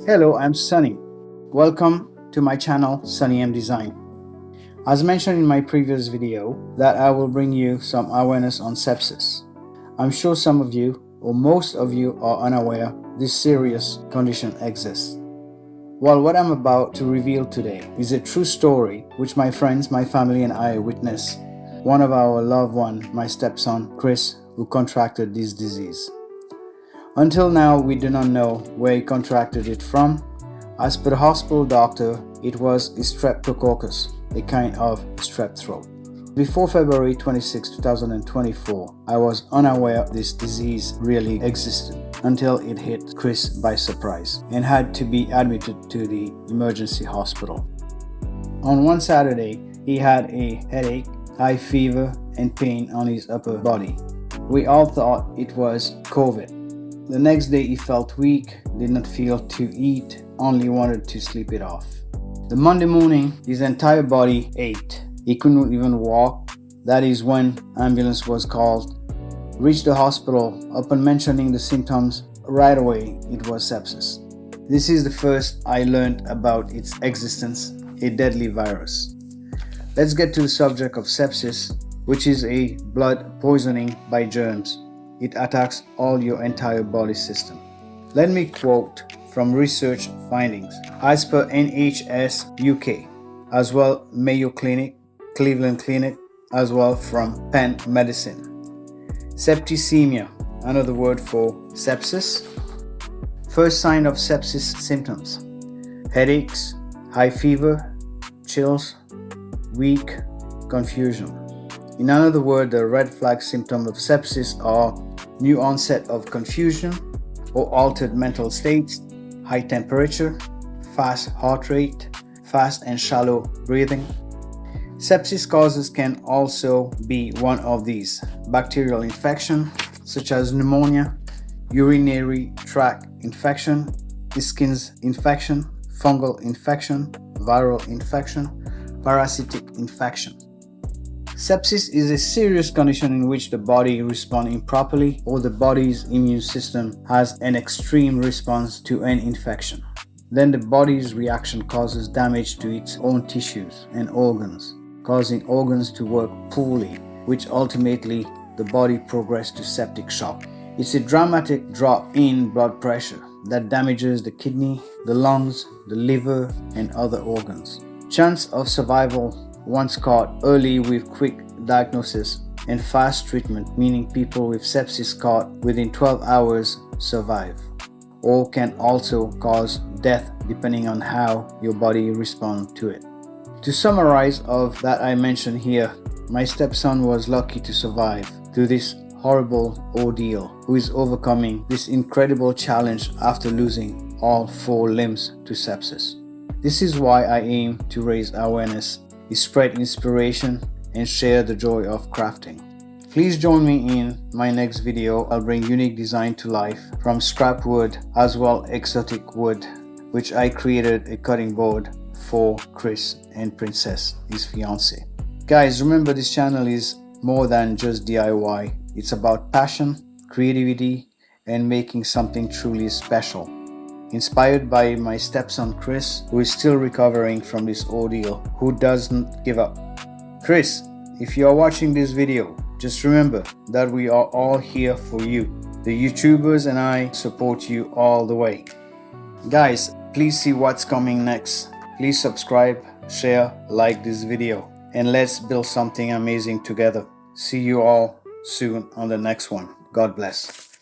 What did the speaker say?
Hello, I'm Sunny. Welcome to my channel, Sunny M Design. As mentioned in my previous video, that I will bring you some awareness on sepsis. I'm sure some of you, or most of you, are unaware this serious condition exists. Well, what I'm about to reveal today is a true story which my friends, my family and I witnessed. One of our loved one, my stepson, Chris, who contracted this disease. Until now, we do not know where he contracted it from. As per the hospital doctor, it was a streptococcus, a kind of strep throat. Before February 26, 2024, I was unaware this disease really existed until it hit Chris by surprise and had to be admitted to the emergency hospital. On one Saturday, he had a headache, high fever, and pain on his upper body. We all thought it was COVID. The next day he felt weak, did not feel to eat, only wanted to sleep it off. The Monday morning, his entire body ached. He couldn't even walk. That is when ambulance was called. Reached the hospital. Upon mentioning the symptoms, right away it was sepsis. This is the first I learned about its existence, a deadly virus. Let's get to the subject of sepsis, which is a blood poisoning by germs. It attacks all your entire body system. Let me quote from research findings. As per NHS UK, as well Mayo Clinic, Cleveland Clinic, as well from Penn Medicine. Septicemia, another word for sepsis. First sign of sepsis symptoms: headaches, high fever, chills, weak, confusion. In another word, the red flag symptoms of sepsis are new onset of confusion or altered mental states, high temperature, fast heart rate, fast and shallow breathing. Sepsis causes can also be one of these: bacterial infection such as pneumonia, urinary tract infection, skin infection, fungal infection, viral infection, parasitic infection. Sepsis is a serious condition in which the body responds improperly or the body's immune system has an extreme response to an infection. Then the body's reaction causes damage to its own tissues and organs, causing organs to work poorly, which ultimately the body progresses to septic shock. It's a dramatic drop in blood pressure that damages the kidney, the lungs, the liver, and other organs. Chance of survival once caught early with quick diagnosis and fast treatment, meaning people with sepsis caught within 12 hours survive, or can also cause death depending on how your body responds to it. To summarize of that I mentioned here, my stepson was lucky to survive through this horrible ordeal, who is overcoming this incredible challenge after losing all 4 limbs to sepsis. This is why I aim to raise awareness, spread inspiration, and share the joy of crafting. Please join me in my next video. I'll bring unique design to life from scrap wood as well exotic wood, which I created a cutting board for Chris and Princess, his fiance. Guys, remember this channel is more than just DIY. It's about passion, creativity, and making something truly special. Inspired by my stepson Chris, who is still recovering from this ordeal, who doesn't give up. Chris, if you are watching this video, just remember that we are all here for you. The YouTubers and I support you all the way. Guys, please see what's coming next. Please subscribe, share, like this video, and let's build something amazing together. See you all soon on the next one. God bless.